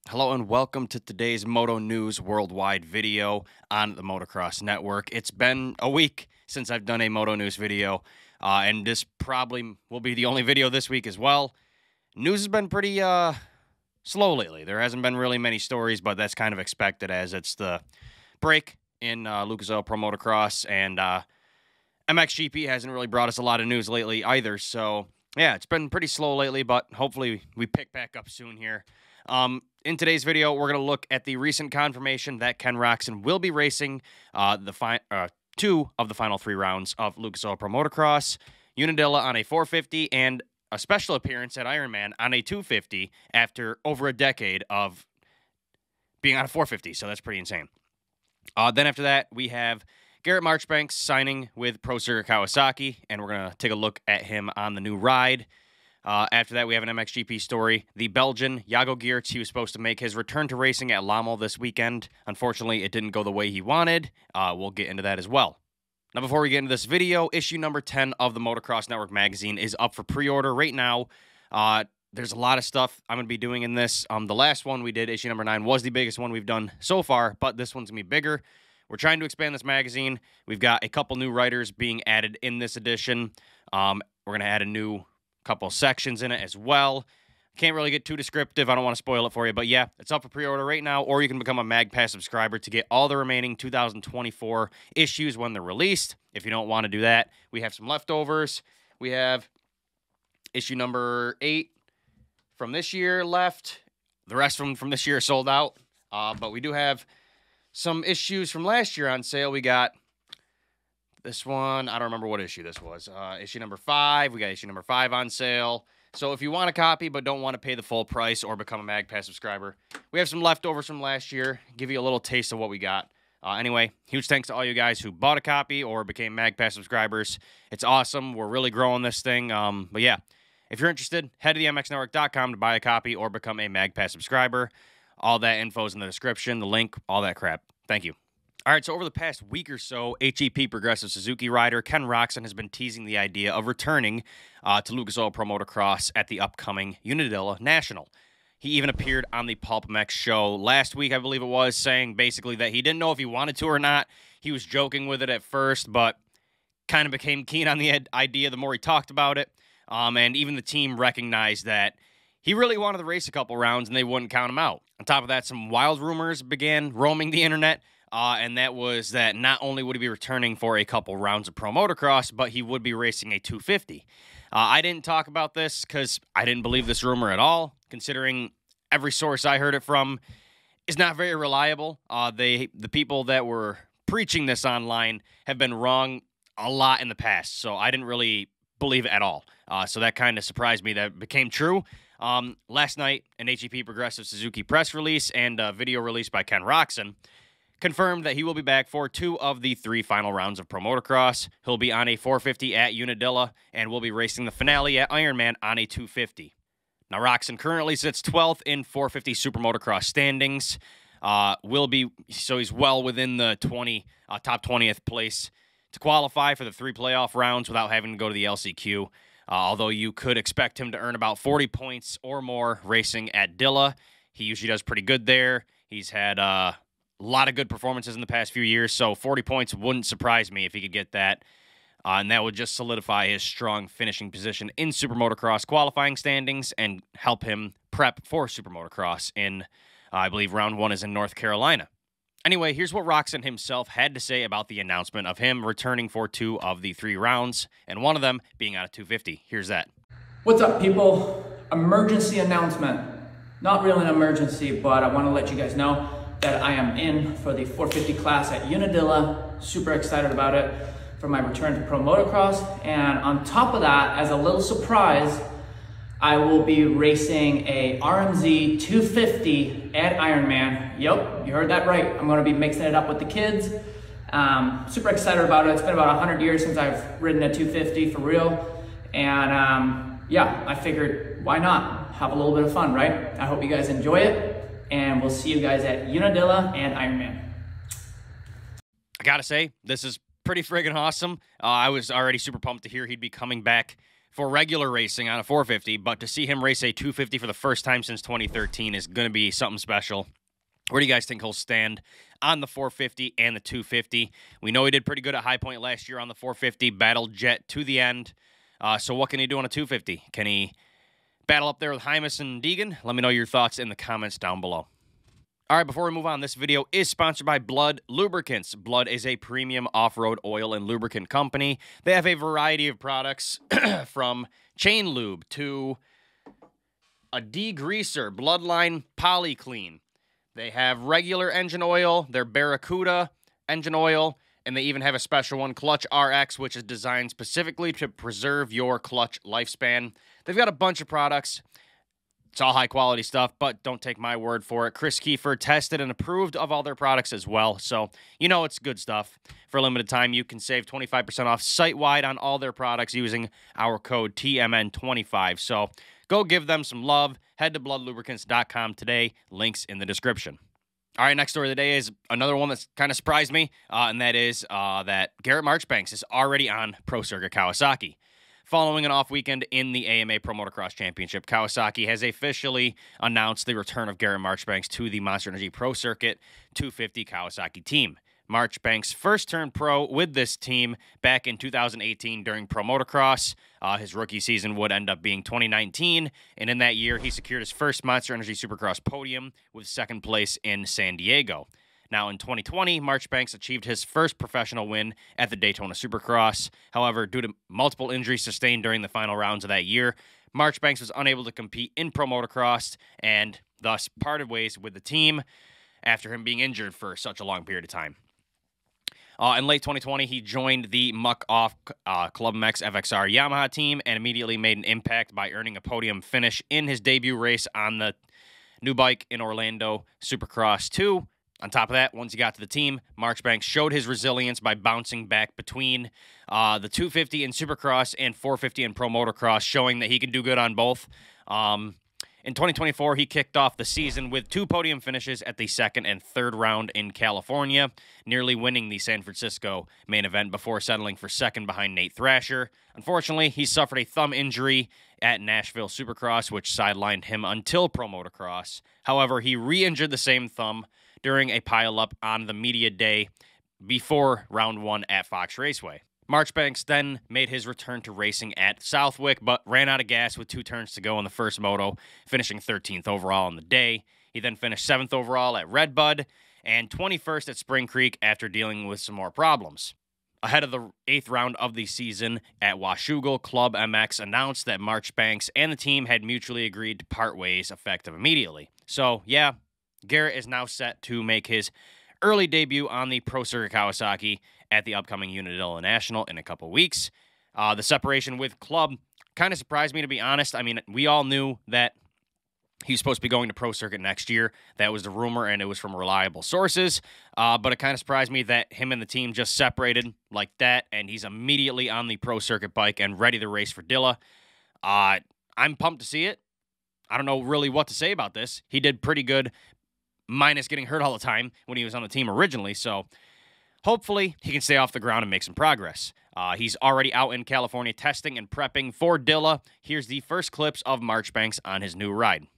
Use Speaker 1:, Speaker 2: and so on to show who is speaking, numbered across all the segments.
Speaker 1: Hello and welcome to today's Moto News Worldwide video on the Motocross Network. It's been a week since I've done a Moto News video, and this probably will be the only video this week as well. News has been pretty slow lately. There hasn't been really many stories, but that's kind of expected as it's the break in Lucas Oil Pro Motocross, and MXGP hasn't really brought us a lot of news lately either. So, yeah, it's been pretty slow lately, but hopefully we pick back up soon here. In today's video, we're going to look at the recent confirmation that Ken Roczen will be racing two of the final 3 rounds of Lucas Oil Pro Motocross, Unadilla on a 450, and a special appearance at Ironman on a 250 after over a decade of being on a 450, so that's pretty insane. Then after that, we have Garrett Marchbanks signing with Pro Circuit Kawasaki, and we're going to take a look at him on the new ride. After that, we have an MXGP story. The Belgian, Jago Geerts, he was supposed to make his return to racing at Lommel this weekend. Unfortunately, it didn't go the way he wanted. We'll get into that as well. Now, before we get into this video, issue number 10 of the Motocross Network magazine is up for pre-order right now. There's a lot of stuff I'm going to be doing in this. The last one we did, issue number 9, was the biggest one we've done so far, but this one's going to be bigger. We're trying to expand this magazine. We've got a couple new writers being added in this edition. We're going to add a new couple sections in it as well. Can't really get too descriptive. I don't want to spoil it for you, but yeah, it's up for pre-order right now, or you can become a MagPass subscriber to get all the remaining 2024 issues when they're released. If you don't want to do that, we have some leftovers. We have issue number 8 from this year left. The rest from this year are sold out, but we do have some issues from last year on sale. We got this one, I don't remember what issue this was. Issue number 5. We got issue number 5 on sale. So if you want a copy but don't want to pay the full price or become a MagPass subscriber, we have some leftovers from last year. Give you a little taste of what we got. Anyway, huge thanks to all you guys who bought a copy or became MagPass subscribers. It's awesome. We're really growing this thing. But yeah, if you're interested, head to the MXNetwork.com to buy a copy or become a MagPass subscriber. All that info is in the description, the link, all that crap. Thank you. All right, so over the past week or so, HEP Progressive Suzuki rider Ken Roczen has been teasing the idea of returning to Lucas Oil Pro Motocross at the upcoming Unadilla National. He even appeared on the Pulp MX show last week, I believe it was, saying basically that he didn't know if he wanted to or not. He was joking with it at first, but kind of became keen on the idea the more he talked about it. And even the team recognized that he really wanted to race a couple rounds and they wouldn't count him out. On top of that, some wild rumors began roaming the internet. And that was that not only would he be returning for a couple rounds of Pro Motocross, but he would be racing a 250. I didn't talk about this because I didn't believe this rumor at all, considering every source I heard it from is not very reliable. The people that were preaching this online have been wrong a lot in the past, so I didn't really believe it at all. So that kind of surprised me that it became true. Last night, an HEP Progressive Suzuki press release and a video released by Ken Roczen confirmed that he will be back for 2 of the 3 final rounds of Pro Motocross. He'll be on a 450 at Unadilla, and will be racing the finale at Ironman on a 250. Now, Roczen currently sits 12th in 450 Super Motocross standings. So he's well within the top 20th place to qualify for the 3 playoff rounds without having to go to the LCQ. Although you could expect him to earn about 40 points or more racing at Dilla. He usually does pretty good there. He's had a lot of good performances in the past few years, so 40 points wouldn't surprise me if he could get that. And that would just solidify his strong finishing position in Super Motocross qualifying standings and help him prep for Super Motocross in, I believe, round 1 is in North Carolina. Anyway, here's what Roczen himself had to say about the announcement of him returning for 2 of the 3 rounds, and one of them being on a 250. Here's that.
Speaker 2: What's up, people? Emergency announcement. Not really an emergency, but I want to let you guys know that I am in for the 450 class at Unadilla. Super excited about it for my return to Pro Motocross. And on top of that, as a little surprise, I will be racing a RMZ 250 at Ironman. Yep, you heard that right. I'm going to be mixing it up with the kids. Super excited about it. It's been about 100 years since I've ridden a 250 for real. And yeah, I figured why not have a little bit of fun, right? I hope you guys enjoy it. And we'll see you guys at Unadilla and Ironman.
Speaker 1: I gotta say, this is pretty friggin' awesome. I was already super pumped to hear he'd be coming back for regular racing on a 450, but to see him race a 250 for the first time since 2013 is going to be something special. Where do you guys think he'll stand on the 450 and the 250? We know he did pretty good at High Point last year on the 450, battled Jet to the end. So what can he do on a 250? Can he battle up there with Hymas and Deegan? Let me know your thoughts in the comments down below. All right, before we move on, this video is sponsored by Blood Lubricants. Blood is a premium off-road oil and lubricant company. They have a variety of products from chain lube to a degreaser, Bloodline Polyclean. They have regular engine oil, their Barracuda engine oil, and they even have a special one, Clutch RX, which is designed specifically to preserve your clutch lifespan. They've got a bunch of products. It's all high-quality stuff, but don't take my word for it. Chris Kiefer tested and approved of all their products as well, so you know it's good stuff. For a limited time, you can save 25% off site-wide on all their products using our code TMN25. So go give them some love. Head to bloodlubricants.com today. Links in the description. All right, next story of the day is another one that's kind of surprised me, and that is that Garrett Marchbanks is already on Pro Circuit Kawasaki. Following an off weekend in the AMA Pro Motocross Championship, Kawasaki has officially announced the return of Garrett Marchbanks to the Monster Energy Pro Circuit 250 Kawasaki team. Marchbanks first turned pro with this team back in 2018 during Pro Motocross. His rookie season would end up being 2019, and in that year, he secured his first Monster Energy Supercross podium with second place in San Diego. Now, in 2020, Marchbanks achieved his first professional win at the Daytona Supercross. However, due to multiple injuries sustained during the final rounds of that year, Marchbanks was unable to compete in Pro Motocross and thus parted ways with the team after him being injured for such a long period of time. In late 2020, he joined the muck-off Pulp MX FXR Yamaha team and immediately made an impact by earning a podium finish in his debut race on the new bike in Orlando Supercross 2. On top of that, once he got to the team, Marchbanks showed his resilience by bouncing back between the 250 in Supercross and 450 in Pro Motocross, showing that he can do good on both. In 2024, he kicked off the season with 2 podium finishes at the second and third round in California, nearly winning the San Francisco main event before settling for second behind Nate Thrasher. Unfortunately, he suffered a thumb injury at Nashville Supercross, which sidelined him until Pro Motocross. However, he re-injured the same thumb during a pileup on the media day before round 1 at Fox Raceway. Marchbanks then made his return to racing at Southwick, but ran out of gas with 2 turns to go in the first moto, finishing 13th overall on the day. He then finished 7th overall at Redbud and 21st at Spring Creek after dealing with some more problems. Ahead of the 8th round of the season at Washougal, Pulp MX announced that Marchbanks and the team had mutually agreed to part ways effective immediately. So, yeah, Garrett is now set to make his early debut on the Pro Circuit Kawasaki at the upcoming Unadilla National in a couple weeks. The separation with Club kind of surprised me, to be honest. I mean, we all knew that he was supposed to be going to Pro Circuit next year. That was the rumor, and it was from reliable sources. But it kind of surprised me that him and the team just separated like that, and he's immediately on the Pro Circuit bike and ready to race for Dilla. I'm pumped to see it. I don't know really what to say about this. He did pretty good, minus getting hurt all the time when he was on the team originally. So hopefully he can stay off the ground and make some progress. He's already out in California testing and prepping for Dilla. Here's the first clips of Marchbanks on his new ride.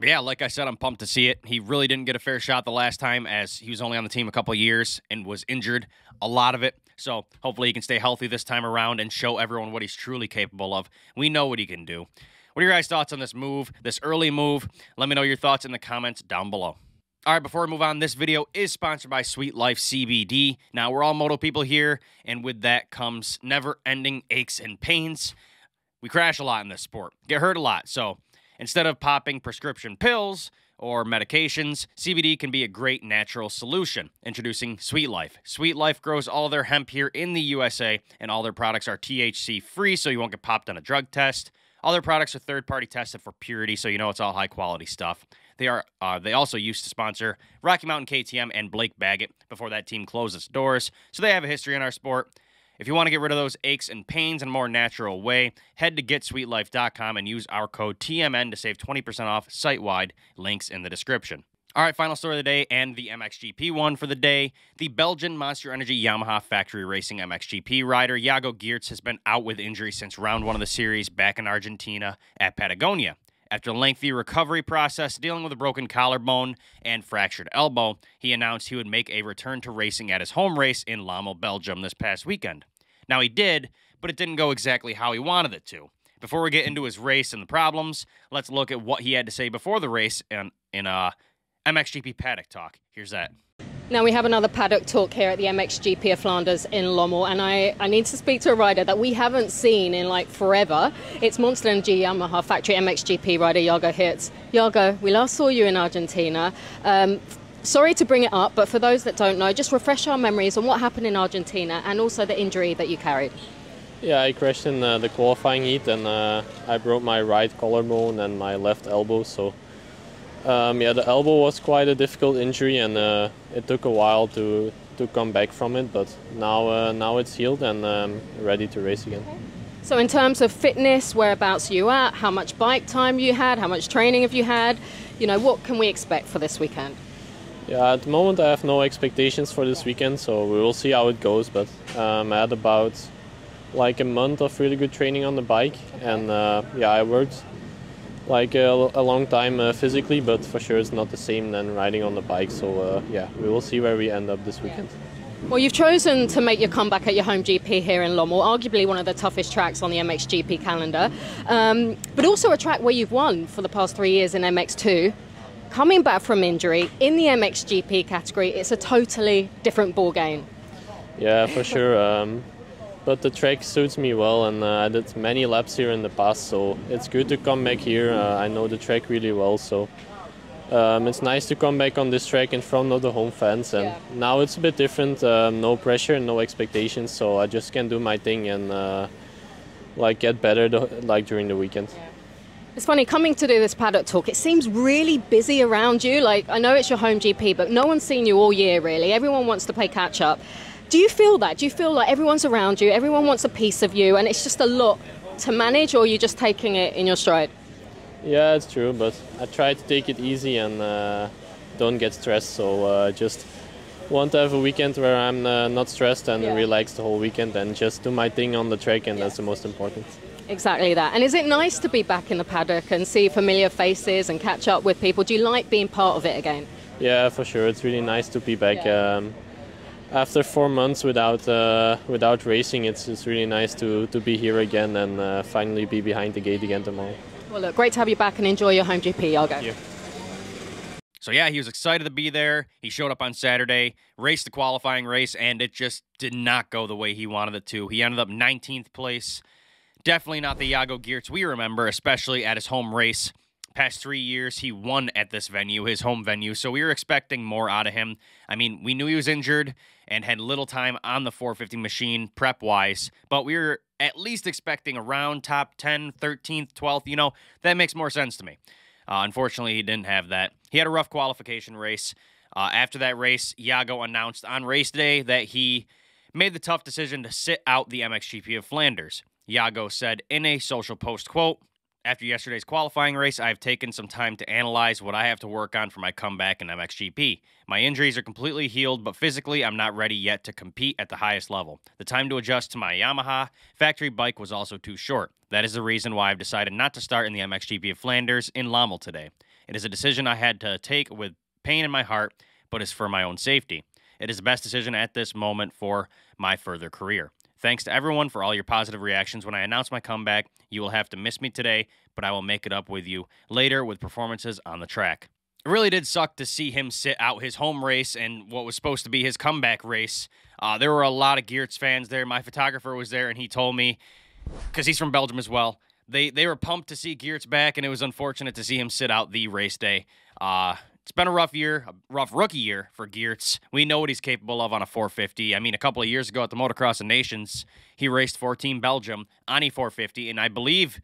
Speaker 1: Yeah, like I said, I'm pumped to see it. He really didn't get a fair shot the last time, as he was only on the team a couple of years and was injured a lot of it. So hopefully he can stay healthy this time around and show everyone what he's truly capable of. We know what he can do. What are your guys' thoughts on this move, this early move? Let me know your thoughts in the comments down below. All right, before we move on, this video is sponsored by Sweet Life CBD. Now, we're all moto people here, and with that comes never-ending aches and pains. We crash a lot in this sport, get hurt a lot, so instead of popping prescription pills or medications, CBD can be a great natural solution. Introducing Sweet Life. Sweet Life grows all their hemp here in the USA, and all their products are THC-free, so you won't get popped on a drug test. All their products are third-party tested for purity, so you know it's all high-quality stuff. They also used to sponsor Rocky Mountain KTM and Blake Baggett before that team closed its doors, so they have a history in our sport. If you want to get rid of those aches and pains in a more natural way, head to GetSweetLife.com and use our code TMN to save 20% off site-wide. Links in the description. All right, final story of the day and the MXGP one for the day. The Belgian Monster Energy Yamaha factory racing MXGP rider Jago Geerts has been out with injury since round 1 of the series back in Argentina at Patagonia. After a lengthy recovery process dealing with a broken collarbone and fractured elbow, he announced he would make a return to racing at his home race in Lommel Belgium this past weekend. Now, he did, but it didn't go exactly how he wanted it to. Before we get into his race and the problems, let's look at what he had to say before the race in MXGP Paddock Talk. Here's that.
Speaker 3: Now we have another paddock talk here at the MXGP of Flanders in Lommel, and I need to speak to a rider that we haven't seen in like forever. It's Monster Energy Yamaha factory MXGP rider Jago Geerts. Jago, we last saw you in Argentina. Sorry to bring it up, but for those that don't know, just refresh our memories on what happened in Argentina and also the injury that you carried.
Speaker 4: Yeah, I crashed in the qualifying heat, and I broke my right collarbone and my left elbow, so yeah, the elbow was quite a difficult injury, and it took a while to come back from it, but now it's healed and ready to race again.
Speaker 3: So in terms of fitness, whereabouts are you at? How much bike time you had? How much training have you had? You know, what can we expect for this weekend?
Speaker 4: Yeah, at the moment I have no expectations for this weekend, so we will see how it goes, but I had about like a month of really good training on the bike, and yeah, I worked like a long time physically, but for sure it's not the same than riding on the bike, so yeah, we will see where we end up this weekend.
Speaker 3: Well, you've chosen to make your comeback at your home GP here in Lommel, arguably one of the toughest tracks on the MXGP calendar, but also a track where you've won for the past 3 years in MX2. Coming back from injury in the MXGP category, it's a totally different ball game.
Speaker 4: Yeah, for sure. But the track suits me well, and I did many laps here in the past, so it's good to come back here. I know the track really well, so it's nice to come back on this track in front of the home fans. And now it's a bit different, no pressure, no expectations, so I just can do my thing and like get better like during the weekend.
Speaker 3: Yeah. It's funny, coming to do this paddock talk, it seems really busy around you. Like, I know it's your home GP, but no one's seen you all year, really. Everyone wants to play catch-up. Do you feel that? Do you feel like everyone's around you, everyone wants a piece of you, and it's just a lot to manage, or are you just taking it in your stride?
Speaker 4: Yeah, it's true, but I try to take it easy and don't get stressed, so just want to have a weekend where I'm not stressed and relax the whole weekend and just do my thing on the track, and that's the most important.
Speaker 3: Exactly that. And is it nice to be back in the paddock and see familiar faces and catch up with people? Do you like being part of it again? Yeah,
Speaker 4: for sure. It's really nice to be back. After 4 months without racing, it's really nice to be here again and finally be behind the gate again tomorrow.
Speaker 3: Well, look, great to have you back and enjoy your home GP, Jago.
Speaker 4: Thank you.
Speaker 1: So yeah, he was excited to be there. He showed up on Saturday, raced the qualifying race, and it just did not go the way he wanted it to. He ended up 19th place. Definitely not the Jago Geerts we remember, especially at his home race. Past 3 years, he won at this venue, his home venue, so we were expecting more out of him. I mean, we knew he was injured and had little time on the 450 machine prep-wise, but we were at least expecting around top 10, 13th, 12th. You know, that makes more sense to me. Unfortunately, he didn't have that. He had a rough qualification race. After that race, Jago announced on race day that he made the tough decision to sit out the MXGP of Flanders. Jago said in a social post, quote, "After yesterday's qualifying race, I have taken some time to analyze what I have to work on for my comeback in MXGP. My injuries are completely healed, but physically I'm not ready yet to compete at the highest level. The time to adjust to my Yamaha factory bike was also too short. That is the reason why I've decided not to start in the MXGP of Flanders in Lommel today. It is a decision I had to take with pain in my heart, but is for my own safety. It is the best decision at this moment for my further career. Thanks to everyone for all your positive reactions when I announce my comeback. You will have to miss me today, but I will make it up with you later with performances on the track. It really did suck to see him sit out his home race and what was supposed to be his comeback race. There were a lot of Geerts fans there. My photographer was there, and he told me, because he's from Belgium as well, they were pumped to see Geerts back, and it was unfortunate to see him sit out the race day. It's been a rough year, a rough rookie year for Geerts. We know what he's capable of on a 450. I mean, a couple of years ago at the Motocross of Nations, he raced for Team Belgium on a 450, and I believe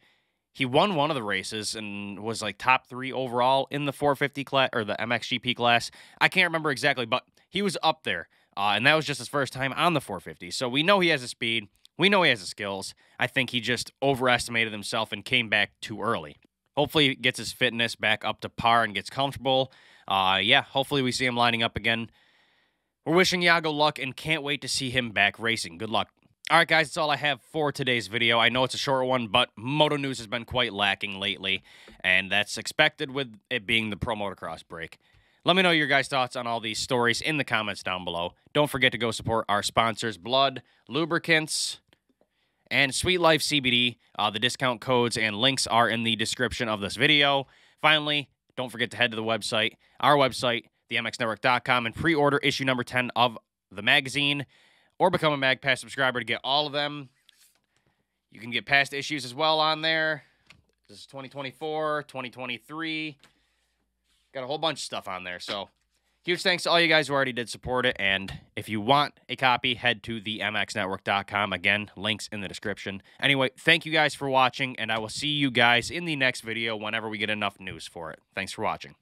Speaker 1: he won one of the races and was like top 3 overall in the 450 class or the MXGP class. I can't remember exactly, but he was up there, and that was just his first time on the 450. So we know he has the speed. We know he has the skills. I think he just overestimated himself and came back too early. Hopefully he gets his fitness back up to par and gets comfortable. Yeah, hopefully we see him lining up again. We're wishing Jago luck and can't wait to see him back racing. Good luck. All right, guys, that's all I have for today's video. I know it's a short one, but Moto news has been quite lacking lately, and that's expected with it being the Pro Motocross break. Let me know your guys' thoughts on all these stories in the comments down below. Don't forget to go support our sponsors, Blood, Lubricants, and Sweet Life CBD. The discount codes and links are in the description of this video. Finally, don't forget to head to the website, our website, themxnetwork.com, and pre-order issue number 10 of the magazine, or become a MagPass subscriber to get all of them. You can get past issues as well on there. This is 2024, 2023. Got a whole bunch of stuff on there. So huge thanks to all you guys who already did support it. And if you want a copy, head to themxnetwork.com. Again, links in the description. Anyway, thank you guys for watching, and I will see you guys in the next video whenever we get enough news for it. Thanks for watching.